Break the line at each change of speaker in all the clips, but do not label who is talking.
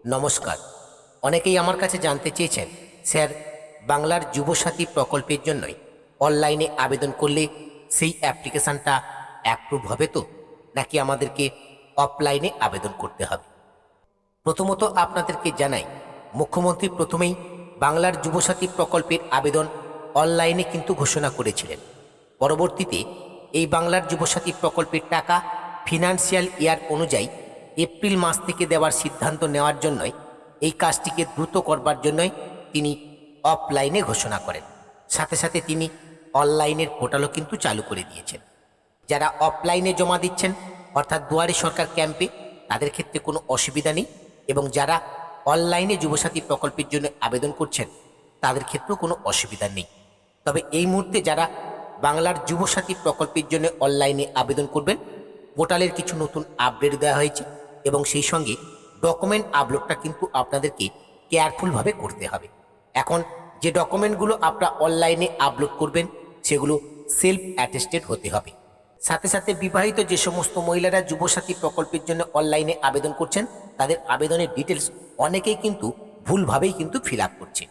নমস্কার। অনেকেই আমার কাছে জানতে চেয়েছেন, স্যার, বাংলার যুবসাথী প্রকল্পের জন্যই অনলাইনে আবেদন করলে সেই অ্যাপ্লিকেশানটা অ্যাপ্রুভ হবে তো, নাকি আমাদেরকে অফলাইনে আবেদন করতে হবে? প্রথমত আপনাদেরকে জানাই, মুখ্যমন্ত্রী প্রথমেই বাংলার যুবসাথী প্রকল্পের আবেদন অনলাইনে কিন্তু ঘোষণা করেছিলেন। পরবর্তীতে এই বাংলার যুবসাথী প্রকল্পের টাকা ফিনান্সিয়াল ইয়ার অনুযায়ী এপ্রিল মাস থেকে দেওয়ার সিদ্ধান্ত নেওয়ার জন্যই, এই কাজটিকে দ্রুত করবার জন্যই তিনি অফলাইনে ঘোষণা করেন। সাথে সাথে তিনি অনলাইনের পোর্টালও কিন্তু চালু করে দিয়েছেন। যারা অফলাইনে জমা দিচ্ছেন, অর্থাৎ দুয়ারে সরকার ক্যাম্পে, তাদের ক্ষেত্রে কোনো অসুবিধা নেই, এবং যারা অনলাইনে যুবসাথী প্রকল্পের জন্য আবেদন করছেন তাদের ক্ষেত্রেও কোনো অসুবিধা নেই। তবে এই মুহূর্তে যারা বাংলার যুবসাথী প্রকল্পের জন্য অনলাইনে আবেদন করবেন, পোর্টালের কিছু নতুন আপডেট দেওয়া হয়েছে, এবং সেই সঙ্গে ডকুমেন্ট আপলোডটা কিন্তু আপনাদেরকে কেয়ারফুলভাবে করতে হবে। এখন যে ডকুমেন্টগুলো আপনারা অনলাইনে আপলোড করবেন সেগুলো সেলফ অ্যাটেস্টেড হতে হবে। সাথে সাথে বিবাহিত যে সমস্ত মহিলারা যুবসাথী প্রকল্পের জন্য অনলাইনে আবেদন করছেন, তাদের আবেদনের ডিটেলস অনেকেই কিন্তু ভুলভাবেই কিন্তু ফিল আপ করছে।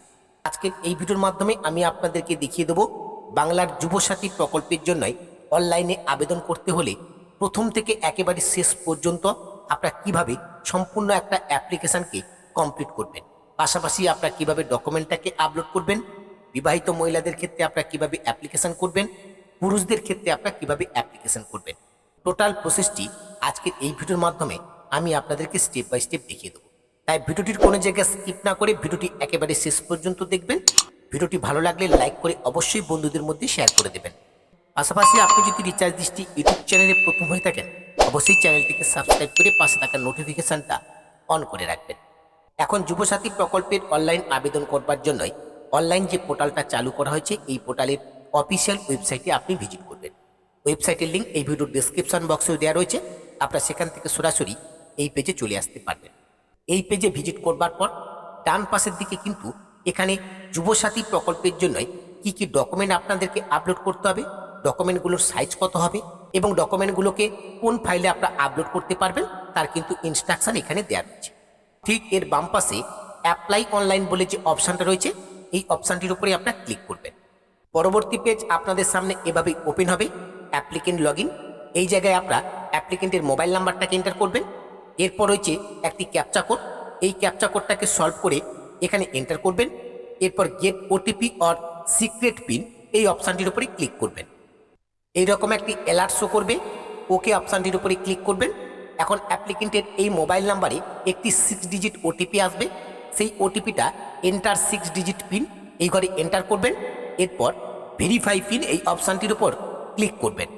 আজকের এই ভিডিওর মাধ্যমে আমি আপনাদেরকে দেখিয়ে দেবো বাংলার যুবসাথী প্রকল্পের জন্যই অনলাইনে আবেদন করতে হলে প্রথম থেকে একেবারে শেষ পর্যন্ত আপনারা কিভাবে সম্পূর্ণ একটা অ্যাপ্লিকেশানকে কমপ্লিট করবেন, পাশাপাশি আপনারা কিভাবে ডকুমেন্টটাকে আপলোড করবেন, বিবাহিত মহিলাদের ক্ষেত্রে আপনারা কিভাবে অ্যাপ্লিকেশান করবেন, পুরুষদের ক্ষেত্রে আপনারা কিভাবে অ্যাপ্লিকেশান করবেন। টোটাল প্রসেসটি আজকের এই ভিডিওর মাধ্যমে আমি আপনাদেরকে স্টেপ বাই স্টেপ দেখিয়ে দেবো। তাই ভিডিওটির কোনো জায়গায় স্কিপ না করে ভিডিওটি একেবারে শেষ পর্যন্ত দেখবেন। ভিডিওটি ভালো লাগলে লাইক করে অবশ্যই বন্ধুদের মধ্যে শেয়ার করে দেবেন। পাশাপাশি আপনি যদি রিচার্জ দৃষ্টি ইউটিউব চ্যানেলে প্রথম হয়ে থাকেন, অবশ্যই চ্যানেলটিকে সাবস্ক্রাইব করে পাশে থাকা নোটিফিকেশানটা অন করে রাখবেন। এখন যুবসাথী প্রকল্পের অনলাইন আবেদন করবার জন্যই অনলাইন যে পোর্টালটা চালু করা হয়েছে, এই পোর্টালের অফিসিয়াল ওয়েবসাইটে আপনি ভিজিট করবেন। ওয়েবসাইটের লিঙ্ক এই ভিডিওর ডেসক্রিপশন বক্সেও দেওয়া রয়েছে, আপনারা সেখান থেকে সরাসরি এই পেজে চলে আসতে পারবেন। এই পেজে ভিজিট করবার পর ডান পাশের দিকে কিন্তু এখানে যুবসাথী প্রকল্পের জন্যই কি কি ডকুমেন্ট আপনাদেরকে আপলোড করতে হবে, ডকুমেন্টগুলোর সাইজ কত হবে, এবং ডকুমেন্টগুলোকে কোন ফাইলে আপনারা আপলোড করতে পারবেন তার কিন্তু ইনস্ট্রাকশন এখানে দেওয়া রয়েছে। ঠিক এর বাম পাশে অ্যাপ্লাই অনলাইন বলে যে অপশানটা রয়েছে, এই অপশানটির উপরে আপনারা ক্লিক করবেন। পরবর্তী পেজ আপনাদের সামনে এভাবেই ওপেন হবে। অ্যাপ্লিকেন্ট লগ ইন, এই জায়গায় আপনারা অ্যাপ্লিকেন্টের মোবাইল নাম্বারটাকে এন্টার করবেন। এরপর রয়েছে একটি ক্যাপচা কোড, এই ক্যাপচা কোডটাকে সলভ করে এখানে এন্টার করবেন। এরপর gate OTP or secret pin, এই অপশানটির উপরে ক্লিক করবেন। এইরকম একটি অ্যালার্ট শো করবে, ওকে অপশানটির উপরে ক্লিক করবেন। এখন অ্যাপ্লিকেন্টের এই মোবাইল নাম্বারে একটি 6 ডিজিট ওটিপি আসবে, সেই ওটিপিটা এন্টার 6 ডিজিট পিন এই ঘরে এন্টার করবেন। এরপর ভেরিফাই পিন এই অপশানটির উপর ক্লিক করবেন।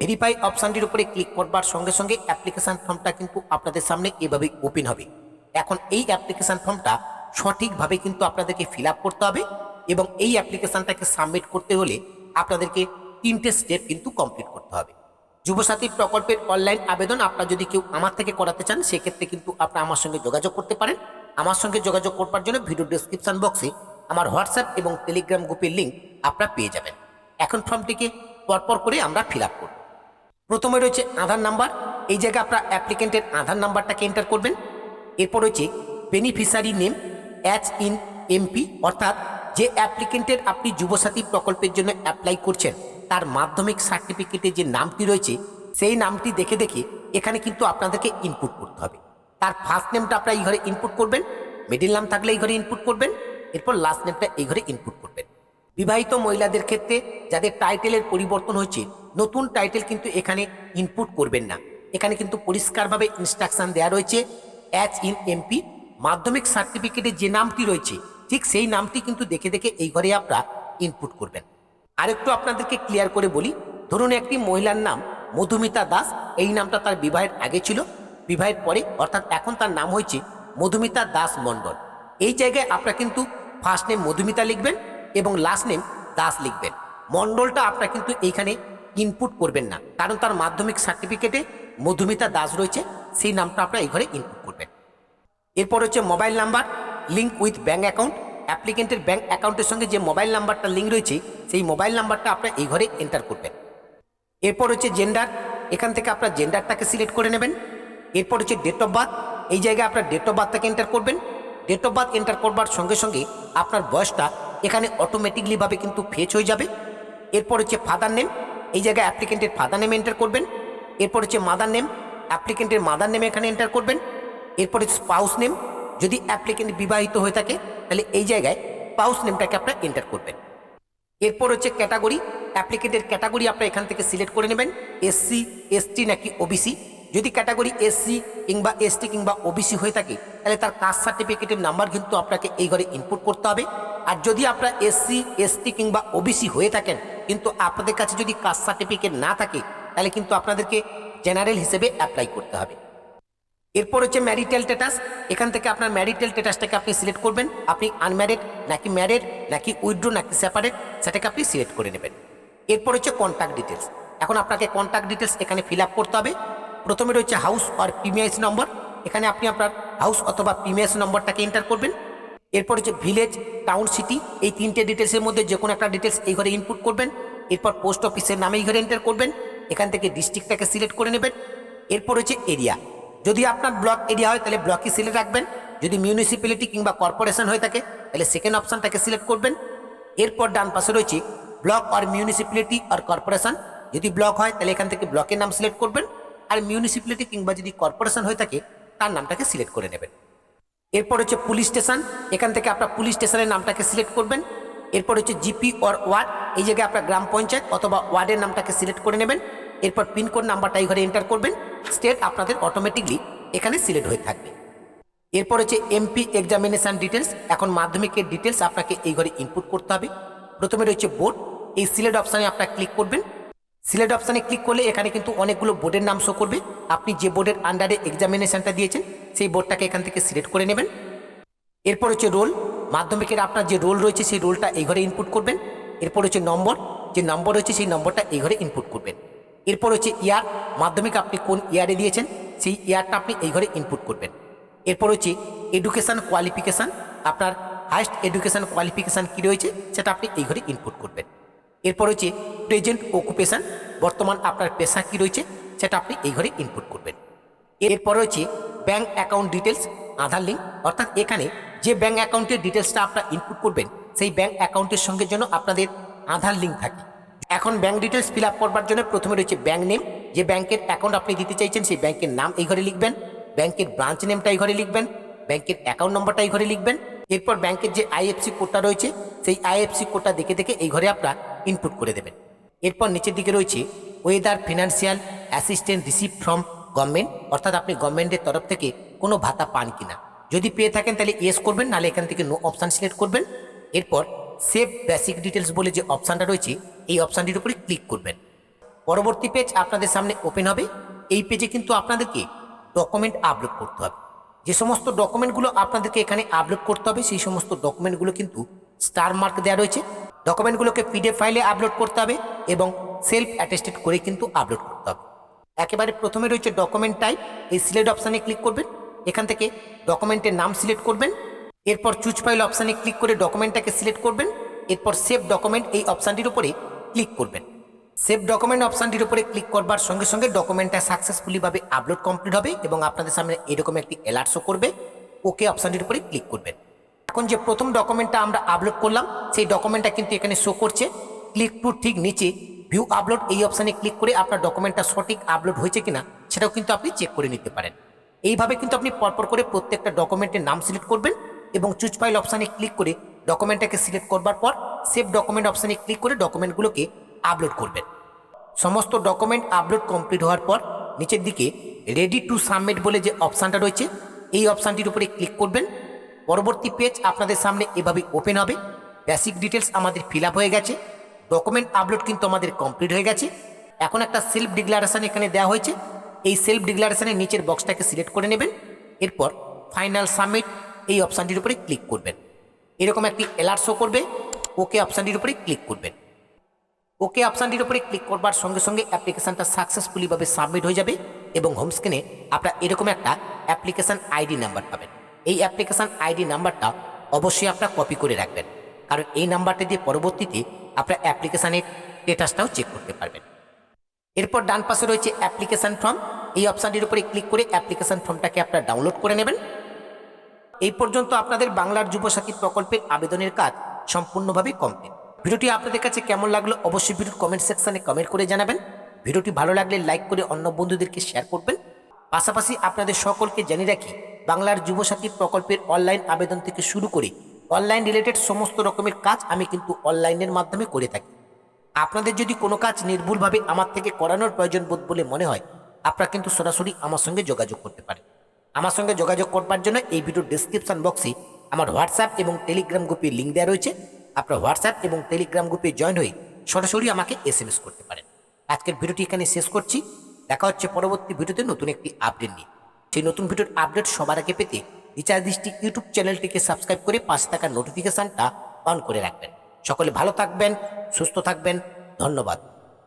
ভেরিফাই অপশানটির উপরে ক্লিক করবার সঙ্গে সঙ্গে অ্যাপ্লিকেশান ফর্মটা কিন্তু আপনাদের সামনে এভাবেই ওপেন হবে। এখন এই অ্যাপ্লিকেশান ফর্মটা সঠিকভাবে কিন্তু আপনাদেরকে ফিল আপ করতে হবে, এবং এই অ্যাপ্লিকেশানটাকে সাবমিট করতে হলে আপনাদেরকে 3টে স্টেপ কিন্তু কমপ্লিট করতে হবে। যুবসাথী প্রকল্পের অনলাইন আবেদন আপনারা যদি কেউ আমার থেকে করাতে চান, সেক্ষেত্রে কিন্তু আপনারা আমার সঙ্গে যোগাযোগ করতে পারেন। আমার সঙ্গে যোগাযোগ করবার জন্য ভিডিও ডেসক্রিপশন বক্সে আমার হোয়াটসঅ্যাপ এবং টেলিগ্রাম গ্রুপের লিঙ্ক আপনারা পেয়ে যাবেন। এখন ফর্মটিকে পরপর করে আমরা ফিল আপ করব। প্রথমে রয়েছে আধার নাম্বার, এই জায়গায় আপনারা অ্যাপ্লিকেন্টের আধার নাম্বারটাকে এন্টার করবেন। এরপর রয়েছে beneficiary name as in MP, অর্থাৎ যে অ্যাপ্লিকেন্টের আপনি যুবসাথী প্রকল্পের জন্য অ্যাপ্লাই করছেন তার মাধ্যমিক সার্টিফিকেটে যে নামটি রয়েছে সেই নামটি দেখে দেখে এখানে কিন্তু আপনাদেরকে ইনপুট করতে হবে। তার ফার্স্ট নেমটা আপনারা এই ঘরে ইনপুট করবেন, মিডিল নাম থাকলে এই ঘরে ইনপুট করবেন, এরপর লাস্ট নেমটা এই ঘরে ইনপুট করবেন। বিবাহিত মহিলাদের ক্ষেত্রে যাদের টাইটেলের পরিবর্তন হয়েছে, নতুন টাইটেল কিন্তু এখানে ইনপুট করবেন না। এখানে কিন্তু পরিষ্কারভাবে ইনস্ট্রাকশন দেওয়া রয়েছে, অ্যাজ ইন এমপি মাধ্যমিক সার্টিফিকেটে যে নামটি রয়েছে ঠিক সেই নামটি কিন্তু দেখে দেখে এই ঘরে আপনারা ইনপুট করবেন। আরেকটু আপনাদেরকে ক্লিয়ার করে বলি, ধরুন একটি মহিলার নাম মধুমিতা দাস, এই নামটা তার বিবাহের আগে ছিল, বিবাহের পরে অর্থাৎ এখন তার নাম হয়েছে মধুমিতা দাস মণ্ডল। এই জায়গায় আপনারা কিন্তু ফার্স্ট নেম মধুমিতা লিখবেন এবং লাস্ট নেম দাস লিখবেন। মণ্ডলটা আপনারা কিন্তু এইখানে ইনপুট করবেন না, কারণ তার মাধ্যমিক সার্টিফিকেটে মধুমিতা দাস রয়েছে, সেই নামটা আপনারা এই ঘরে ইনপুট করবেন। এরপর হচ্ছে mobile number link with bank account, অ্যাপ্লিকেন্টের ব্যাঙ্ক অ্যাকাউন্টের সঙ্গে যে মোবাইল নাম্বারটা লিঙ্ক রয়েছে সেই মোবাইল নাম্বারটা আপনারা এই ঘরে এন্টার করবেন। এরপর হচ্ছে জেন্ডার, এখান থেকে আপনার জেন্ডারটাকে সিলেক্ট করে নেবেন। এরপর হচ্ছে ডেট অফ বার্থ, এই জায়গায় আপনার ডেট অফ বার্থটাকে এন্টার করবেন। ডেট অফ বার্থ এন্টার করবার সঙ্গে সঙ্গে আপনার বয়সটা এখানে অটোমেটিকলিভাবে কিন্তু ফেচ হয়ে যাবে। এরপর হচ্ছে ফাদার নেম, এই জায়গায় অ্যাপ্লিকেন্টের ফাদার নেম এন্টার করবেন। এরপর হচ্ছে মাদার নেম, অ্যাপ্লিকেন্টের মাদার নেম এখানে এন্টার করবেন। এরপর হচ্ছে স্পাউস নেম, যদি অ্যাপ্লিকেন্ট বিবাহিত হয়ে থাকে তাহলে এই জায়গায় স্পাউস নেমটাকে আপনারা এন্টার করবেন। এরপর হচ্ছে ক্যাটাগরি, অ্যাপ্লিকেন্টের ক্যাটাগরি আপনারা এখান থেকে সিলেক্ট করে নেবেন, এসসি, এসটি নাকি ওবিসি। যদি ক্যাটাগরি এসসি কিংবা এসটি কিংবা ওবিসি হয়ে থাকে তাহলে তার কাস্ট সার্টিফিকেটের নাম্বার কিন্তু আপনাকে এই ঘরে ইনপুট করতে হবে। আর যদি আপনারা এসসি, এসটি কিংবা ওবিসি হয়ে থাকেন কিন্তু আপনাদের কাছে যদি কাস্ট সার্টিফিকেট না থাকে তাহলে কিন্তু আপনাদেরকে জেনারেল হিসেবে অ্যাপ্লাই করতে হবে। এরপর হচ্ছে ম্যারিটাল স্ট্যাটাস, এখান থেকে আপনার ম্যারিটাল স্ট্যাটাসটাকে আপনি সিলেক্ট করবেন, আপনি আনম্যারিড নাকি ম্যারিড নাকি উইথড্র নাকি সেপারেট সেটাকে আপনি সিলেক্ট করে নেবেন। এরপর হচ্ছে কন্ট্যাক্ট ডিটেলস, এখন আপনাকে কন্ট্যাক্ট ডিটেলস এখানে ফিল আপ করতে হবে। প্রথমে রয়েছে হাউস আর প্রিমিয়াস নম্বর, এখানে আপনি আপনার হাউস অথবা প্রিমিয়াস নম্বরটাকে এন্টার করবেন। এরপর হচ্ছে ভিলেজ, টাউন, সিটি, এই তিনটে ডিটেলসের মধ্যে যে কোনো একটা ডিটেলস এই ঘরে ইনপুট করবেন। এরপর পোস্ট অফিসের নামে এই ঘরে এন্টার করবেন, এখান থেকে ডিস্ট্রিক্টটাকে সিলেক্ট করে নেবেন। এরপর হচ্ছে এরিয়া, যদি আপনার ব্লক এরিয়া হয় তাহলে ব্লকই সিলেক্ট রাখবেন, যদি মিউনিসিপ্যালিটি কিংবা কর্পোরেশন হয়ে থাকে তাহলে সেকেন্ড অপশানটাকে সিলেক্ট করবেন। এরপর ডান পাশে রয়েছে ব্লক আর মিউনিসিপ্যালিটি আর কর্পোরেশন, যদি ব্লক হয় তাহলে এখান থেকে ব্লকের নাম সিলেক্ট করবেন, আর মিউনিসিপ্যালিটি কিংবা যদি কর্পোরেশন হয়ে থাকে তার নামটাকে সিলেক্ট করে নেবেন। এরপর হচ্ছে পুলিশ স্টেশন, এখান থেকে আপনার পুলিশ স্টেশনের নামটাকে সিলেক্ট করবেন। এরপর হচ্ছে জিপি অর ওয়ার্ড, এই জায়গায় আপনার গ্রাম পঞ্চায়েত অথবা ওয়ার্ডের নামটাকে সিলেক্ট করে নেবেন। এরপর পিনকোড নাম্বারটা এই ঘরে এন্টার করবেন, স্টেট আপনাদের অটোমেটিকলি এখানে সিলেক্ট হয়ে থাকবে। এরপর হচ্ছে এমপি এক্সামিনেশন ডিটেলস, এখন মাধ্যমিকের ডিটেলস আপনাকে এই ঘরে ইনপুট করতে হবে। প্রথমে রয়েছে বোর্ড, এই সিলেক্ট অপশানে আপনারা ক্লিক করবেন। সিলেক্ট অপশানে ক্লিক করলে এখানে কিন্তু অনেকগুলো বোর্ডের নাম শো করবে, আপনি যে বোর্ডের আন্ডারে এক্সামিনেশনটা দিয়েছেন সেই বোর্ডটাকে এখান থেকে সিলেক্ট করে নেবেন। এরপর হচ্ছে রোল, মাধ্যমিকের আপনার যে রোল রয়েছে সেই রোলটা এই ঘরে ইনপুট করবেন। এরপর হচ্ছে নম্বর, যে নম্বর রয়েছে সেই নম্বরটা এই ঘরে ইনপুট করবেন। এরপর হচ্ছে ইয়ার, মাধ্যমিক আপনি কোন ইয়ারে দিয়েছেন সেই ইয়ারটা আপনি এই ঘরে ইনপুট করবেন। এরপর হচ্ছে এডুকেশান কোয়ালিফিকেশান, আপনার হাইস্ট এডুকেশান কোয়ালিফিকেশান কী রয়েছে সেটা আপনি এই ঘরে ইনপুট করবেন। এরপর হচ্ছে প্রেজেন্ট অকুপেশান, বর্তমান আপনার পেশা কী রয়েছে সেটা আপনি এই ঘরে ইনপুট করবেন। এরপর রয়েছে ব্যাঙ্ক অ্যাকাউন্ট ডিটেলস, আধার লিঙ্ক, অর্থাৎ এখানে যে ব্যাঙ্ক অ্যাকাউন্টের ডিটেলসটা আপনারা ইনপুট করবেন সেই ব্যাঙ্ক অ্যাকাউন্টের সঙ্গে যেন আপনাদের আধার লিঙ্ক থাকে। এখন ব্যাঙ্ক ডিটেলস ফিল আপ করবার জন্য প্রথমে রয়েছে ব্যাঙ্ক নেম, যে ব্যাঙ্কের অ্যাকাউন্ট আপনি দিতে চাইছেন সেই ব্যাঙ্কের নাম এই ঘরে লিখবেন, ব্যাঙ্কের ব্রাঞ্চ নেমটা এই ঘরে লিখবেন, ব্যাঙ্কের অ্যাকাউন্ট নম্বরটা এই ঘরে লিখবেন। এরপর ব্যাঙ্কের যে আইএফসি কোডটা রয়েছে সেই আইএফসি কোডটা দেখে দেখে এই ঘরে আপনারা ইনপুট করে দেবেন। এরপর নিচের দিকে রয়েছে weather financial assistant receive from government, অর্থাৎ আপনি গভর্নমেন্টের তরফ থেকে কোনো ভাতা পান কিনা, যদি পেয়ে থাকেন তাহলে ইয়েস করবেন, নাহলে এখান থেকে নো অপশান সিলেক্ট করবেন। এরপর সেভ বেসিক ডিটেলস বলে যে অপশানটা রয়েছে এই অপশানটির উপরে ক্লিক করবেন। পরবর্তী পেজ আপনাদের সামনে ওপেন হবে, এই পেজে কিন্তু আপনাদেরকে ডকুমেন্ট আপলোড করতে হবে। যে সমস্ত ডকুমেন্টগুলো আপনাদেরকে এখানে আপলোড করতে হবে সেই সমস্ত ডকুমেন্টগুলো কিন্তু স্টার মার্ক দেওয়া রয়েছে। ডকুমেন্টগুলোকে পিডিএফ ফাইলে আপলোড করতে হবে এবং সেলফ অ্যাটেস্টেড করে কিন্তু আপলোড করতে হবে। একেবারে প্রথমে রয়েছে ডকুমেন্ট টাইপ, এই সিলেক্ট অপশানে ক্লিক করবেন, এখান থেকে ডকুমেন্টের নাম সিলেক্ট করবেন। এরপর চুজ ফাইল অপশানে ক্লিক করে ডকুমেন্টটাকে সিলেক্ট করবেন। এরপর সেভ ডকুমেন্ট এই অপশানটির উপরে ক্লিক করবেন। সেভ ডকুমেন্ট অপশানটির উপরে ক্লিক করবার সঙ্গে সঙ্গে ডকুমেন্টটা সাকসেসফুলিভাবে আপলোড কমপ্লিট হবে এবং আপনাদের সামনে এরকম একটি অ্যালার্ট শো করবে। ওকে অপশানটির উপরে ক্লিক করবেন। এখন যে প্রথম ডকুমেন্টটা আমরা আপলোড করলাম সেই ডকুমেন্টটা কিন্তু এখানে শো করছে। ক্লিক টু ঠিক নিচে ভিউ আপলোড এই অপশানে ক্লিক করে আপনার ডকুমেন্টটা সঠিক আপলোড হয়েছে কিনা সেটাও কিন্তু আপনি চেক করে নিতে পারেন। এইভাবে কিন্তু আপনি পরপর করে প্রত্যেকটা ডকুমেন্টের নাম সিলেক্ট করবেন এবং চুজ ফাইল অপশানে ক্লিক করে ডকুমেন্টটাকে সিলেক্ট করবার পর সেভ ডকুমেন্ট অপশানে ক্লিক করে ডকুমেন্টগুলোকে আপলোড করবেন। সমস্ত ডকুমেন্ট আপলোড কমপ্লিট হওয়ার পর নিচের দিকে রেডি টু সাবমিট বলে যে অপশানটা রয়েছে এই অপশানটির উপরে ক্লিক করবেন। পরবর্তী পেজ আপনাদের সামনে এভাবে ওপেন হবে। বেসিক ডিটেলস আমাদের ফিল আপ হয়ে গেছে, ডকুমেন্ট আপলোড কিন্তু আমাদের কমপ্লিট হয়ে গেছে। এখন একটা সেলফ ডিক্লারেশন এখানে দেওয়া হয়েছে, এই সেলফ ডিক্লারেশনের নিচের বক্সটাকে সিলেক্ট করে নেবেন। এরপর ফাইনাল সাবমিট এই অপশানটির উপরে ক্লিক করবেন। এরকম একটি অ্যালার্ট শো করবে, ওকে অপশানটির উপরে ক্লিক করবেন। ওকে অপশানটির উপরে ক্লিক করবার সঙ্গে সঙ্গে অ্যাপ্লিকেশানটা সাকসেসফুলিভাবে সাবমিট হয়ে যাবে এবং হোম স্ক্রিনে আপনারা এরকম একটা অ্যাপ্লিকেশান আইডি নাম্বার পাবেন। এই অ্যাপ্লিকেশান আইডি নাম্বারটা অবশ্যই আপনারা কপি করে রাখবেন, কারণ এই নাম্বারটা দিয়ে পরবর্তীতে আপনার অ্যাপ্লিকেশানের স্ট্যাটাসটাও চেক করতে পারবেন। এরপর ডান পাশে রয়েছে অ্যাপ্লিকেশান ফর্ম, এই অপশানটির উপরে ক্লিক করে অ্যাপ্লিকেশন ফর্মটাকে আপনারা ডাউনলোড করে নেবেন। এই পর্যন্ত আপনাদের বাংলার যুবসাথী প্রকল্পের আবেদনের কাজ সম্পূর্ণভাবে কমপ্লিট। ভিডিওটি আপনাদের কাছে কেমন লাগলো অবশ্যই ভিডিওর কমেন্ট সেকশনে কমেন্ট করে জানাবেন। ভিডিওটি ভালো লাগলে লাইক করে অন্য বন্ধুদেরকে শেয়ার করবেন। পাশাপাশি আপনাদের সকলকে জানিয়ে রাখি, বাংলার যুবসাথী প্রকল্পের অনলাইন আবেদন থেকে শুরু করে অনলাইন রিলেটেড সমস্ত রকমের কাজ আমি কিন্তু অনলাইনের মাধ্যমে করে থাকি। আপনাদের যদি কোনো কাজ নির্ভুলভাবে আমার থেকে করানোর প্রয়োজন বোধ বলে মনে হয়, আপনারা কিন্তু সরাসরি আমার সঙ্গে যোগাযোগ করতে পারেন। আমার সঙ্গে যোগাযোগ করবার জন্য এই ভিডিওর ডিসক্রিপশন বক্সে আমার হোয়াটসঅ্যাপ এবং টেলিগ্রাম গ্রুপের লিঙ্ক দেওয়া রয়েছে। আপনার হোয়াটসঅ্যাপ এবং টেলিগ্রাম গ্রুপে জয়েন হয়ে সরাসরি আমাকে এসএমএস করতে পারেন। আজকের ভিডিওটি এখানে শেষ করছি। দেখা হচ্ছে পরবর্তী ভিডিওতে নতুন একটি আপডেট নিয়ে। সেই নতুন ভিডিওর আপডেট সবার আগে পেতে বিচার দৃষ্টি ইউটিউব চ্যানেলটিকে সাবস্ক্রাইব করে পাশে থাকা নোটিফিকেশনটা অন করে রাখবেন। সকলে ভালো থাকবেন, সুস্থ থাকবেন। ধন্যবাদ।